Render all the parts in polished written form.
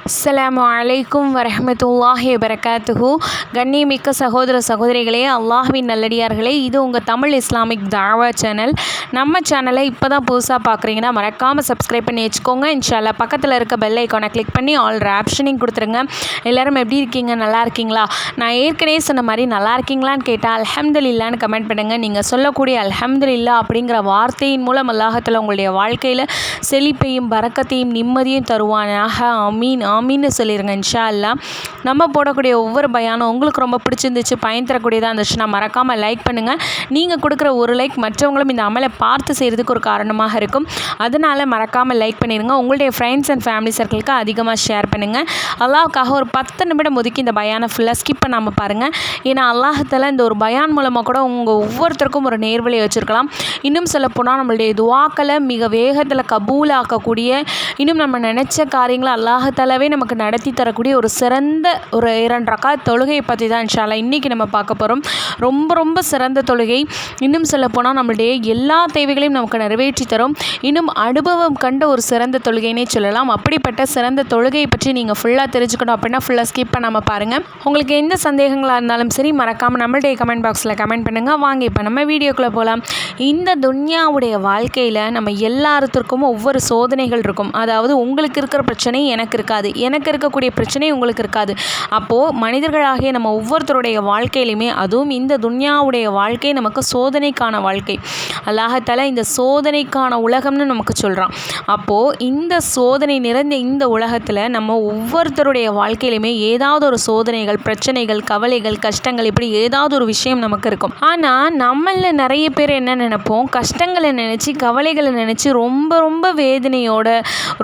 அஸ்ஸலாமு அலைக்கும் வரஹ்மத்துல்லாஹி வபரகாத்துஹு. கண்ணியமிக்க சகோதர சகோதரிகளே, அல்லாஹ்வின் நல்லடியார்களே, இது உங்கள் தமிழ் இஸ்லாமிக் தாவா சேனல். நம்ம சேனலை இப்போ தான் புதுசாக பார்க்குறீங்கன்னா மறக்காமல் சப்ஸ்கிரைப் பண்ணி வச்சுக்கோங்க. இன்ஷால்லா பக்கத்தில் இருக்க பெல் ஐக்கானை கிளிக் பண்ணி ஆல் ஆப்ஷனையும் கொடுத்துருங்க. எல்லோரும் எப்படி இருக்கீங்க? நல்லா இருக்கீங்களா? நான் ஏற்கனவே சொன்ன மாதிரி நல்லா இருக்கீங்களான்னு கேட்டால் அல்ஹம்துலில்லான்னு கமெண்ட் பண்ணுங்கள். நீங்கள் சொல்லக்கூடிய அல்ஹம்துலில்லா அப்படிங்கிற வார்த்தையின் மூலம் அல்லாஹ்தாலா உங்களுடைய வாழ்க்கையில் செழிப்பையும் பரக்கத்தையும் நிம்மதியும் தருவானாக. ஆமீன் ஆமீன்னு சொல்லிடுங்க இன்ஷா அல்லா. நம்ம போடக்கூடிய ஒவ்வொரு பயானும் உங்களுக்கு ரொம்ப பிடிச்சிருந்துச்சு, பயன் தரக்கூடியதாக இருந்துச்சுன்னா மறக்காமல் லைக் பண்ணுங்கள். நீங்கள் கொடுக்குற ஒரு லைக் மற்றவங்களும் இந்த அமலை பார்த்து செய்கிறதுக்கு ஒரு காரணமாக இருக்கும். அதனால் மறக்காமல் லைக் பண்ணிடுங்க. உங்களுடைய ஃப்ரெண்ட்ஸ் அண்ட் ஃபேமிலி சர்க்கிளுக்கு அதிகமாக ஷேர் பண்ணுங்கள். அல்லாஹ்வுக்காக ஒரு 10 நிமிடம் ஒதுக்கி இந்த பயானை ஃபுல்லாக ஸ்கிப் பண்ணாமல் பாருங்கள். ஏன்னா அல்லாஹ்தாலா இந்த ஒரு பயான் மூலமாக கூட உங்கள் ஒவ்வொருத்தருக்கும் ஒரு நேர்வழி வச்சுருக்கலாம். இன்னும் சொல்லப்போனால் நம்மளுடைய துவாக்களை மிக வேகத்தில் கபூலாக்கக்கூடிய, இன்னும் நம்ம நினச்ச காரியங்களை அல்லாஹ்தாலாவே நமக்கு நடத்தி தரக்கூடிய ஒரு சிறந்த ஒரு 2 ரக்காத் தொழுகையை பற்றி தான் இன்ஷா அல்லாஹ் இன்றைக்கி நம்ம பார்க்க போகிறோம். ரொம்ப ரொம்ப சிறந்த தொழுகை. இன்னும் சொல்லப்போனால் நம்மளுடைய எல்லா தேவைகளையும் நமக்கு நிறைவேற்றி தரும். இன்னும் அனுபவம் கண்ட ஒரு சிறந்த தொழுகைன்னே சொல்லலாம். அப்படிப்பட்ட சிறந்த தொழுகையை பற்றி நீங்கள் ஃபுல்லாக தெரிஞ்சுக்கணும் அப்படின்னா ஃபுல்லாக ஸ்கிப் பண்ணாமல் பாருங்கள். உங்களுக்கு எந்த சந்தேகங்களாக இருந்தாலும் சரி மறக்காமல் நம்மளுடைய கமெண்ட் பாக்ஸில் கமெண்ட் பண்ணுங்கள். வாங்க இப்போ நம்ம வீடியோக்குள்ளே போகலாம். இந்த துன்யாவுடைய வாழ்க்கையில் நம்ம எல்லாத்துக்கும் ஒவ்வொரு சோதனைகள் இருக்கும். அதாவது உங்களுக்கு இருக்கிற பிரச்சனை எனக்கு இருக்காது, எனக்கு இருக்கக்கூடிய பிரச்சனை உங்களுக்கு இருக்காது. அப்போது மனிதர்களாகிய நம்ம ஒவ்வொருத்தருடைய வாழ்க்கையிலுமே, அதுவும் இந்த துன்யாவுடைய வாழ்க்கை நமக்கு சோதனைக்கான வாழ்க்கை. அல்லாஹ்தாலா இந்த சோதனைக்கான உலகம்னு நமக்கு சொல்கிறான். அப்போது இந்த சோதனை நிறைந்த இந்த உலகத்தில் நம்ம ஒவ்வொருத்தருடைய வாழ்க்கையிலுமே ஏதாவது ஒரு சோதனைகள், பிரச்சனைகள், கவலைகள், கஷ்டங்கள், இப்படி ஏதாவது ஒரு விஷயம் நமக்கு இருக்கும். ஆனால் நம்மள நிறைய பேர் என்ன நினைப்போம், கஷ்டங்களை நினச்சி கவலைகளை நினச்சி ரொம்ப ரொம்ப வேதனையோட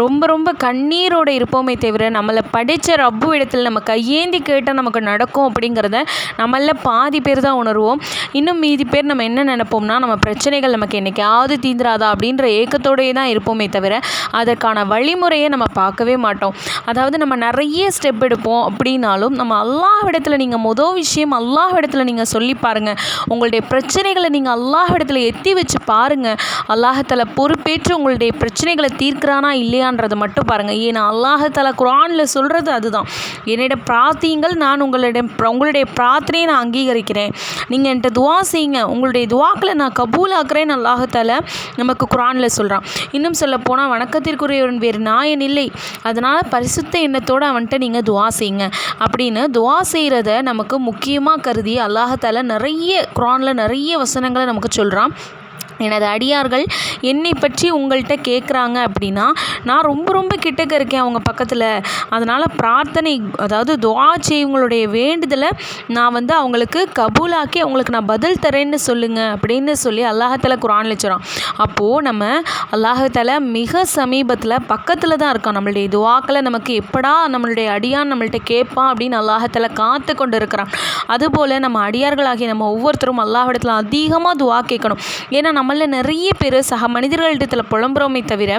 ரொம்ப கண்ணீரோடு இருப்போமே தவிர, நம்மளை படித்த ரப்பு இடத்துல நம்ம கையேந்தி கேட்டால் நமக்கு நடக்கும் அப்படிங்கிறத நம்மள பாதி பேர் தான் உணர்வோம். இன்னும் மீதி பேர் நம்ம என்ன நினைப்போம்னா, நம்ம பிரச்சனைகள் நமக்கு என்னைக்காவது தீந்துராதா அப்படின்ற ஏக்கத்தோடையே தான் இருப்போமே தவிர அதற்கான வழிமுறையை நம்ம பார்க்கவே மாட்டோம். அதாவது நம்ம நிறைய ஸ்டெப் எடுப்போம். அப்படின்னாலும் நம்ம அல்லாஹ்விடத்தில் நீங்கள் விஷயம் அல்லாஹ்விடத்தில் நீங்கள் சொல்லி பாருங்கள். உங்களுடைய பிரச்சனைகளை நீங்கள் அல்லாஹ்விடத்தில் எத்தி வச்சு பாருங்கள். அல்லாஹ்தாலா பொறுப்பேற்று உங்களுடைய பிரச்சனைகளை தீர்க்கிறானா இல்லையான்றதை மட்டும் பாருங்கள். ஏன்னா அல்லாஹ்தாலா குர்ஆனில் சொல்கிறது அதுதான். என்னிடம் பிரார்த்தியுங்கள், நான் உங்களுடைய பிரார்த்தனையை நான் அங்கீகரிக்கிறேன். நீங்கள் என்கிட்ட துவா செய்யுங்க, உங்களுடைய துவாக்களை நான் கபூலாக்குறேன்னு அல்லாஹ்தாலா நமக்கு குர்ஆனில் சொல்கிறான். இன்னும் சொல்லப்போனால் வணக்கத்திற்குரியவன் வேறு நாயன் இல்லை, அதனால் பரிசுத்த எண்ணத்தோடு அவன்கிட்ட நீங்கள் துவா செய்யுங்க அப்படின்னு துவா செய்கிறத நமக்கு முக்கியமாக கருதி அல்லாஹ்தாலா நிறைய குர்ஆனில் நிறைய வசனங்களை நமக்கு சொல்கிறான். எனது அடியார்கள் என்னை பற்றி உங்கள்கிட்ட கேட்குறாங்க அப்படின்னா நான் ரொம்ப கிட்டக்க இருக்கேன் அவங்க பக்கத்தில். அதனால் பிரார்த்தனை, அதாவது துஆ செய்யுங்களுடைய வேண்டுதலை நான் அவங்களுக்கு கபூலாக்கி அவங்களுக்கு நான் பதில் தரேன்னு சொல்லுங்கள் அப்படின்னு சொல்லி அல்லாஹ்தாலா குர்ஆனில் சொல்கிறான். அப்போது நம்ம அல்லாஹ்தாலா மிக சமீபத்தில் பக்கத்தில் தான் இருக்கான். நம்மளுடைய துஆக்களை நமக்கு எப்படா நம்மளுடைய அடியான் நம்மள்கிட்ட கேட்பான் அப்படின்னு அல்லாஹ்தாலா காத்து கொண்டு இருக்கிறான். அதுபோல் நம்ம அடியார்களாகிய நம்ம ஒவ்வொருத்தரும் அல்லாஹ்விடத்தில் அதிகமாக துஆ கேட்கணும். ஏன்னா நம்மள நிறைய பேர் சக மனிதர்களிடத்தில் புலம்புறோமே தவிர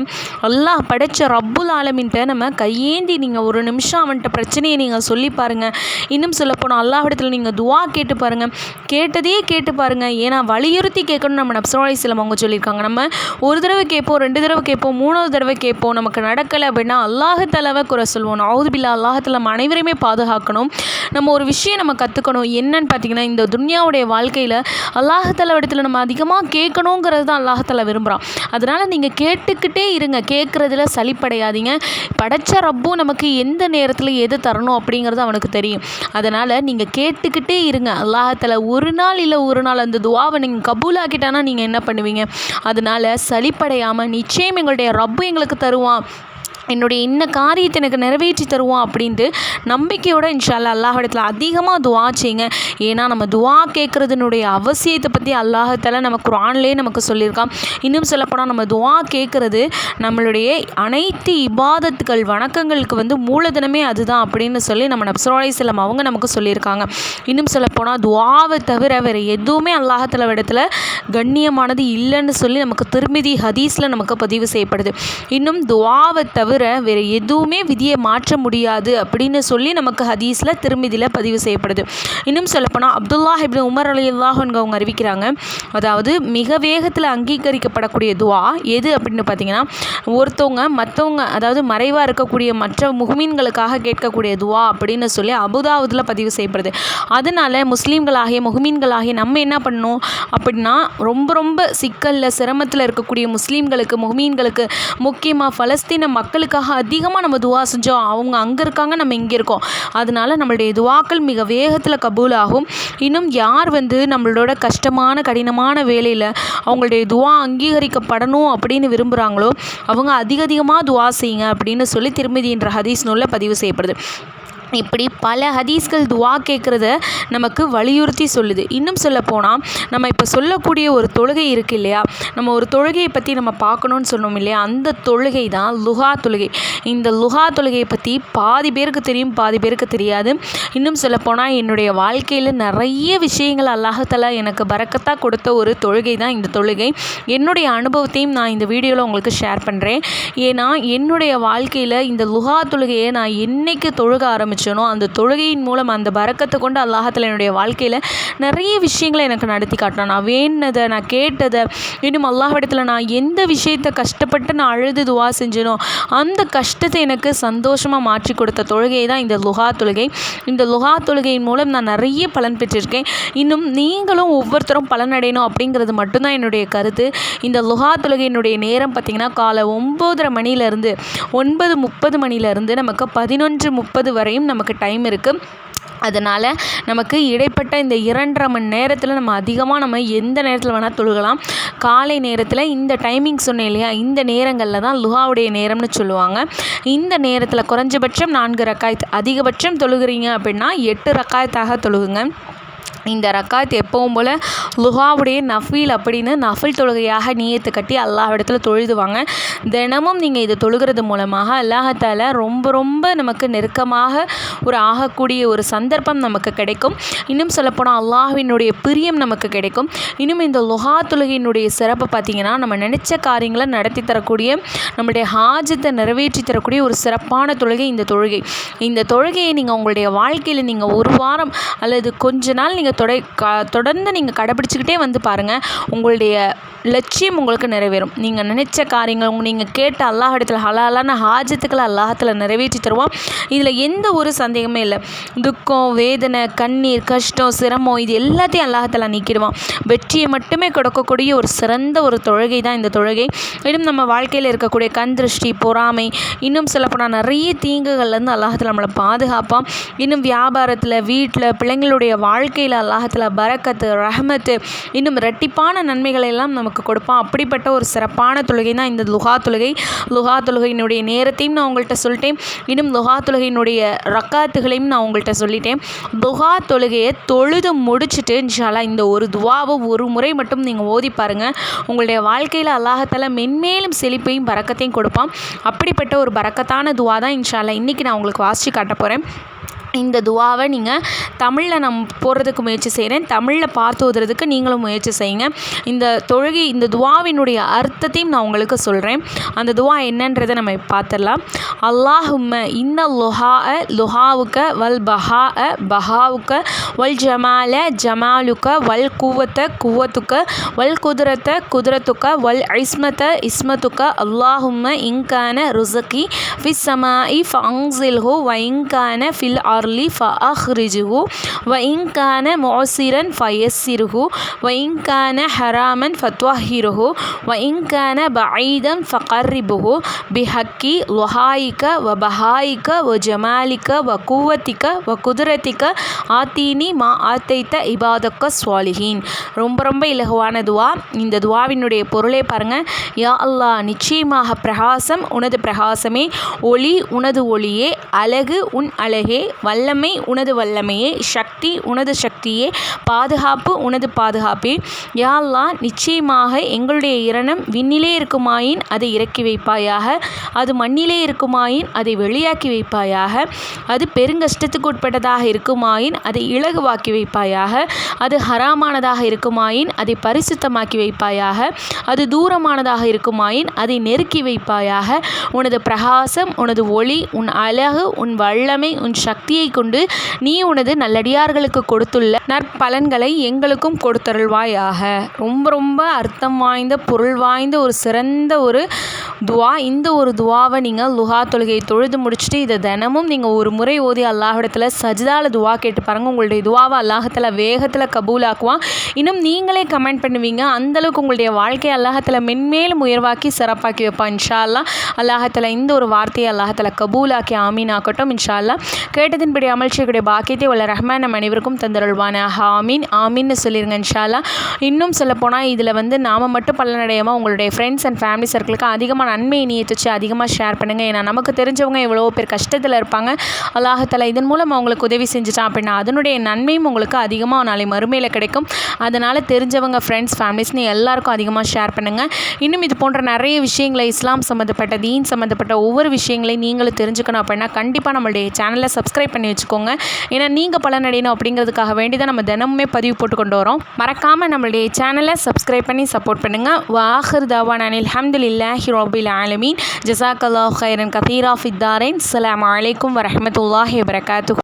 அல்லாஹ் படைச்ச ரப்புல் ஆலமீன்ட்ட நம்ம கையேந்தி நீங்கள் ஒரு நிமிஷம் அவன்கிட்ட பிரச்சனையை நீங்கள் சொல்லி பாருங்கள். இன்னும் சொல்லப்போனால் அல்லாஹ்விடத்தில் நீங்கள் துஆ கேட்டு பாருங்கள். கேட்டதே கேட்டு பாருங்கள். ஏன்னா வலியுறுத்தி கேட்கணும். நம்ம நபி ஸல்லல்லாஹு அலைஹி வஸல்லம் அவங்க சொல்லியிருக்காங்க. நம்ம ஒரு தடவை கேட்போம், 2 தடவை கேட்போம், 3வது தடவை கேட்போம், நமக்கு நடக்கலை அப்படின்னா அல்லாஹ்தாலாவை குறை சொல்லுவோம். நவுது பில்லா. அல்லாஹ்தாலா நம்ம அனைவரையுமே பாதுகாக்கணும். நம்ம ஒரு விஷயம் நம்ம கற்றுக்கணும். என்னன்னு பார்த்தீங்கன்னா, இந்த துன்யாவுடைய வாழ்க்கையில் அல்லாஹ்தாலா இடத்துல நம்ம அதிகமாக கேட்கணுங்கிறது தான் அல்லாஹ்தாலா விரும்புகிறான். அதனால் நீங்கள் கேட்டுக்கிட்டே இருங்க, கேட்குறதுல சலிப்படையாதீங்க. படைச்ச ரப்பு நமக்கு எந்த நேரத்தில் எது தரணும் அப்படிங்கிறது அவனுக்கு தெரியும். அதனால் நீங்கள் கேட்டுக்கிட்டே இருங்க. அல்லாஹ்தாலா ஒரு நாள் இல்லை ஒரு நாள் அந்த துஆவை நீங்கள் கபூலாக்கிட்டானா நீங்கள் என்ன பண்ணுவீங்க? அதனால் சலிப்படையாமல் நிச்சயம் எங்களுடைய ரப்பு எங்களுக்கு தருவான், என்னுடைய இன்ன காரியத்தை எனக்கு நிறைவேற்றி தருவான் அப்படின்ட்டு நம்பிக்கையோடு இன்ஷா அல்லாஹ் அல்லாஹ்விடத்தில் அதிகமாக துஆ செய்யுங்க. ஏன்னா நம்ம துஆ கேட்குறதுனுடைய அவசியத்தை பற்றி அல்லாஹ்தாலா நம்ம குர்ஆன்லேயே நமக்கு சொல்லியிருக்கான். இன்னும் சொல்லப்போனால் நம்ம துஆ கேட்குறது நம்மளுடைய அனைத்து இபாதத்துகள் வணக்கங்களுக்கு மூலதனமே அதுதான் அப்படின்னு சொல்லி நம்ம நபி ஸல்லல்லாஹு அலைஹி வஸல்லம் அவங்க நமக்கு சொல்லியிருக்காங்க. இன்னும் சொல்லப்போனால் துஆவை தவிர வேறு எதுவுமே அல்லாஹ்தாலா இடத்துல கண்ணியமானது இல்லைன்னு சொல்லி நமக்கு திருமிதி ஹதீஸில் நமக்கு பதிவு செய்யப்படுது. இன்னும் துஆவை தவிர தவிர வேறு எதுவுமே விதியை மாற்ற முடியாது அப்படின்னு சொல்லி நமக்கு ஹதீஸில் திருமிதியில் பதிவு செய்யப்படுது. இன்னும் சொல்லப்போனால் அப்துல்லாஹ் இப்னு உமர் ரலியல்லாஹு அன்ஹு அவங்க அறிவிக்கிறாங்க, அதாவது மிக வேகத்தில் அங்கீகரிக்கப்படக்கூடிய துவா எது அப்படின்னு பார்த்தீங்கன்னா, ஒருத்தவங்க மற்றவங்க அதாவது மறைவாக இருக்கக்கூடிய மற்ற முஹ்மீன்களுக்காக கேட்கக்கூடிய துவா அப்படின்னு சொல்லி அபுதாவுதில் பதிவு செய்யப்படுது. அதனால் முஸ்லீம்களாகிய முஹ்மீன்களாகிய நம்ம என்ன பண்ணணும் அப்படின்னா, ரொம்ப ரொம்ப சிக்கலில் சிரமத்தில் இருக்கக்கூடிய முஸ்லீம்களுக்கு முஹ்மீன்களுக்கு முக்கியமாக பலஸ்தீன மக்களுக்காக அதிகமாக நம்ம துவா செஞ்சோம். அவங்க அங்கே இருக்காங்க, நம்ம இங்கே இருக்கோம். அதனால் நம்மளுடைய துவாக்கள் மிக வேகத்தில் கபூல் ஆகும். இன்னும் யார் நம்மளோட கஷ்டமான கடினமான வேலையில் அவங்களுடைய துவா அங்கீகரிக்கப்படணும் அப்படின்னு விரும்புகிறாங்களோ அவங்க அதிகமாக துவா செய்யுங்க அப்படின்னு சொல்லி திருமிதி என்ற ஹதீஸ் நூலில் பதிவு செய்யப்படுது. இப்படி பல ஹதீஸ்கள் துவா கேட்குறத நமக்கு வலியுறுத்தி சொல்லுது. இன்னும் சொல்லப்போனால் நம்ம இப்போ சொல்லக்கூடிய ஒரு தொழுகை இருக்குது இல்லையா, நம்ம ஒரு தொழுகையை பற்றி நம்ம பார்க்கணுன்னு சொன்னோம் இல்லையா, அந்த தொழுகை தான் லுஹா தொழுகை. இந்த லுஹா தொழுகையை பற்றி பாதி பேருக்கு தெரியும், பாதி பேருக்கு தெரியாது. இன்னும் சொல்லப்போனால் என்னுடைய வாழ்க்கையில் நிறைய விஷயங்கள் அல்லாஹ் தஆலா எனக்கு பரக்கத்தாக கொடுத்த ஒரு தொழுகை தான் இந்த தொழுகை. என்னுடைய அனுபவத்தையும் நான் இந்த வீடியோவில் உங்களுக்கு ஷேர் பண்ணுறேன். ஏன்னா என்னுடைய வாழ்க்கையில் இந்த லுஹா தொழுகையை நான் என்னைக்கு தொழுக ஆரம்பிச்சேனோ அந்த தொழுகையின் மூலம் அந்த பரக்கத்தை கொண்டு அல்லாஹ் தஆலா என்னுடைய வாழ்க்கையில் நிறைய விஷயங்களை எனக்கு நடத்தி காட்டினான். நான் வேண்டினதை, நான் கேட்டதை, இன்னும் அல்லாஹ்விடத்தில் நான் எந்த விஷயத்தை கஷ்டப்பட்டு நான் அழுது துவா செஞ்சேனோ அந்த கஷ்டத்தை எனக்கு சந்தோஷமாக மாற்றி கொடுத்த தொழுகை தான் இந்த லுஹா தொழுகை. இந்த லுஹா தொழுகையின் மூலம் நான் நிறைய பலன் பெற்றிருக்கேன். இன்னும் நீங்களும் ஒவ்வொருத்தரும் பலனடையணும் அப்படிங்கிறது மட்டும்தான் என்னுடைய கருத்து. இந்த லுஹா தொழுகையினுடைய நேரம் பார்த்திங்கன்னா காலை 9:30 மணிலேருந்து 9:30 மணிலேருந்து நமக்கு 11:30 வரையும் நமக்கு டைம் இருக்குது. அதனால் நமக்கு இடைப்பட்ட இந்த 2.5 மணி நேரத்தில் நம்ம அதிகமாக எந்த நேரத்தில் வேணால் தொழுகலாம். காலை நேரத்தில் இந்த டைமிங் சொன்னேன் இல்லையா, இந்த நேரங்களில் தான் லுஹாவுடைய நேரம்னு சொல்லுவாங்க. இந்த நேரத்தில் குறைஞ்சபட்சம் 4 ரக்காயத், அதிகபட்சம் தொழுகிறீங்க அப்படின்னா 8 ரக்காயத்தாக தொழுகுங்க. இந்த ரக்காத் எப்பவும் போல் லுஹாவுடைய நஃபீல் அப்படின்னு நஃபில் தொழுகையாக நியத்து கட்டி அல்லாஹ்விடத்தில் தொழுதுவாங்க. தினமும் நீங்கள் இதை தொழுகிறது மூலமாக அல்லாஹ் தஆலா ரொம்ப ரொம்ப நமக்கு நெருக்கமாக ஒரு ஆகக்கூடிய ஒரு சந்தர்ப்பம் நமக்கு கிடைக்கும். இன்னும் சொல்லப்போனால் அல்லாஹ்வினுடைய பிரியம் நமக்கு கிடைக்கும். இன்னும் இந்த லுஹா தொழுகையினுடைய சிறப்பை பார்த்திங்கன்னா, நம்ம நினச்ச காரியங்களை நடத்தி தரக்கூடிய, நம்மளுடைய ஹாஜத்தை நிறைவேற்றி தரக்கூடிய ஒரு சிறப்பான தொழுகை இந்த தொழுகை. இந்த தொழுகையை நீங்கள் உங்களுடைய வாழ்க்கையில் நீங்கள் ஒரு வாரம் அல்லது கொஞ்ச நாள் நீங்கள் தொடர்ந்து நீங்கள் கடைப்பிடிச்சிக்கிட்டே பாருங்கள். உங்களுடைய லட்சியம் உங்களுக்கு நிறைவேறும். நீங்கள் நினைச்ச காரியங்கள், நீங்கள் கேட்ட அல்லாஹ்விடத்தில் ஹலாலான ஹாஜத்துக்களை அல்லாஹ்ல நிறைவேற்றி தருவோம். இதில் எந்த ஒரு சந்தேகமே இல்லை. துக்கம், வேதனை, கண்ணீர், கஷ்டம், சிரமம் இது எல்லாத்தையும் அல்லாஹ்ல நீக்கிடுவான். வெற்றியை மட்டுமே கொடுக்கக்கூடிய ஒரு சிறந்த ஒரு தொழுகை தான் இந்த தொழுகை. இன்னும் நம்ம வாழ்க்கையில் இருக்கக்கூடிய கண் திருஷ்டி, பொறாமை, இன்னும் சொல்லப்போனால் நிறைய தீங்குகள்லேருந்து அல்லாஹ்ல நம்மளை பாதுகாப்பான். இன்னும் வியாபாரத்தில், வீட்டில், பிள்ளைங்களுடைய வாழ்க்கையில் அல்லாஹ்ல பரக்கத்து, ரஹமத்து, இன்னும் இரட்டிப்பான நன்மைகளை எல்லாம் நமக்கு கொடுப்பான். அப்படிப்பட்ட ஒரு சிறப்பான தொழுகை தான் இந்த லுஹா தொழுகை. லுஹா தொழுகையினுடைய நேரத்தையும் நான் உங்கள்கிட்ட சொல்லிட்டேன். இன்னும் லுஹா தொழுகையினுடைய ரக்காத்துகளையும் நான் உங்கள்கிட்ட சொல்லிட்டேன். லுஹா தொழுகையை தொழுது முடிச்சுட்டு இன்ஷா அல்லாஹ் இந்த ஒரு துவாவை ஒரு முறை மட்டும் நீங்கள் ஓதி பாருங்கள். உங்களுடைய வாழ்க்கையில் அல்லாஹ் தஆலா மென்மேலும் செழிப்பையும் பரக்கத்தையும் கொடுப்பான். அப்படிப்பட்ட ஒரு பரக்கத்தான துவா தான் இன்ஷா அல்லாஹ் இன்றைக்கி நான் உங்களுக்கு வாசித்து காட்ட போகிறேன். இந்த துவாவை நீங்கள் தமிழில் நான் போடுறதுக்கு முயற்சி செய்கிறேன். தமிழில் பார்த்து ஓதுறதுக்கு நீங்களும் முயற்சி செய்யுங்க. இந்த தொழுகை, இந்த துவாவினுடைய அர்த்தத்தையும் நான் உங்களுக்கு சொல்கிறேன். அந்த துவா என்னன்றதை நம்ம பார்த்துடலாம். அல்லாஹும்ம இன்ன லுஹாவுக்க வல் பஹாவுக்க வல் ஜமால ஜமாலுக்க வல் குவத்துக்க வல் குதிரத்துக்க வல் இஸ்மத்துக்க அல்லாஹும்ம இன்கான ருஸகி ஃபிஸ் ஸமாஇ ஃபஅன்ஸில்ஹு வ இன்கான ஃபில் ஃபஅஹ்ரிஜுஹு வ இன் கான முஅஸிரன் ஃபயஸ்ஸிர்ஹு வ இன் கான ஹராமன் ஃபத்வஹிர்ஹு வ இன் கான பஈதன் ஃபகர்ரிபுஹு பிஹக்கி லுஹாயிக வ பஹாயிக வ ஜமாலிக வ குவத்திக வ குதிரத்திக ஆத்தீனி மா ஆத்தைத்த இபாதக்க ஸ்வாலிஹீன். ரொம்ப ரொம்ப இலகுவான துவா. இந்த துவாவினுடைய பொருளே பாருங்கள். யா அல்லாஹ், நிச்சயமாக பிரகாசம் உனது பிரகாசமே, ஒளி உனது ஒளியே, அழகு உன் அழகே, வல்லமை உனது வல்லமையே, சக்தி உனது சக்தியே, பாதுகாப்பு உனது பாதுகாப்பே. யா அல்லாஹ், நிச்சயமாக எங்களுடைய இரணம் விண்ணிலே இருக்குமாயின் அதை இறக்கி வைப்பாயாக, அது மண்ணிலே இருக்குமாயின் அதை வெளியாக்கி வைப்பாயாக, அது பெருங்கஷ்டத்துக்கு உட்பட்டதாக இருக்குமாயின் அதை இலகுவாக்கி வைப்பாயாக, அது ஹராமானதாக இருக்குமாயின் அதை பரிசுத்தமாக்கி வைப்பாயாக, அது தூரமானதாக இருக்குமாயின் அதை நெருக்கி வைப்பாயாக. உனது பிரகாசம், உனது ஒளி, உன் அழகு, உன் வல்லமை, உன் சக்தியை கொண்டு நீ உனது நல்லடியார்களுக்கு கொடுத்துள்ள நற்பலன்களை எங்களுக்கும் கொடுத்தருள்வாயாக. ரொம்ப ரொம்ப அர்த்தம் வாய்ந்த, பொருள் வாய்ந்த ஒரு சிறந்த ஒரு துவா. இந்த ஒரு துவாவை நீங்கள் லுஹா தொழுகையை தொழுது முடிச்சுட்டு இதை தினமும் நீங்கள் ஒரு முறை ஓதி அல்லாஹ்விடத்தில் சஜ்தால துவா கேட்டு பாருங்கள். உங்களுடைய துவாவை அல்லாஹ்தாலா வேகத்தில் கபூலாக்குவான். இன்னும் நீங்களே கமெண்ட் பண்ணுவீங்க, அந்தளவுக்கு உங்களுடைய வாழ்க்கையை அல்லாஹ்தாலா மென்மேலும் உயர்வாக்கி சிறப்பாக்கி வைப்பான். இன்ஷா அல்லாஹ் அல்லாஹ்தாலா இந்த ஒரு வார்த்தையை அல்லாஹ்தாலா கபூலாக்கி ஆமீன் ஆக்கட்டும். இன்ஷா அல்லாஹ் கேட்டதின்படி அமல் செய்யக்கூடிய பாக்கியத்தை உள்ள ரஹ்மான் நம் அனைவருக்கும் தந்தருள்வானாக. ஆமீன் ஆமீன்னு சொல்லிடுங்க. இன்ஷா அல்லாஹ் இன்னும் சொல்லப்போனால் இதில் நாம் மட்டும் பலனடையாமல் உங்களுடைய ஃப்ரெண்ட்ஸ் அண்ட் ஃபேமிலி சர்க்கிளுக்கு அதிகமாக நன்மை நீயத்து வச்சு அதிகமாக ஷேர் பண்ணுங்கள். ஏன்னா நமக்கு தெரிஞ்சவங்க எவ்வளோ பேர் கஷ்டத்தில் இருப்பாங்க. அல்லாஹ்தாலா இதன் மூலம் அவங்களுக்கு உதவி செஞ்சுட்டான் அப்படின்னா அதனுடைய நன்மையும் உங்களுக்கு அதிகமாக நாளை மறுமையில் கிடைக்கும். அதனால் தெரிஞ்சவங்க, ஃப்ரெண்ட்ஸ், ஃபேமிலிஸ்னு எல்லாருக்கும் அதிகமாக ஷேர் பண்ணுங்கள். இன்னும் இது போன்ற நிறைய விஷயங்களை, இஸ்லாம் சம்மந்தப்பட்ட, தீன் சம்மந்தப்பட்ட ஒவ்வொரு விஷயங்களையும் நீங்களும் தெரிஞ்சுக்கணும் அப்படின்னா கண்டிப்பாக நம்மளுடைய சேனலை சப்ஸ்கிரைப் பண்ணி வச்சுக்கோங்க. ஏன்னா நீங்கள் பலனடையணும் அப்படிங்கிறதுக்காக வேண்டி தான் நம்ம தினமுமே பதிவு போட்டு கொண்டு வரோம். மறக்காமல் நம்மளுடைய சேனலை சப்ஸ்கிரைப் பண்ணி சப்போர்ட் பண்ணுங்கள். வாஹிர் தாவானா அல்ஹம்துலில்லாஹி ரப்பில் ஆலமீன். ஜஸாக்கல்லாஹு கைரன் கதீரா ஃபித் தாரைன். அஸ்ஸலாமு அலைக்கும் வரஹ்மத்துல்லாஹி வபரகாத்துஹு.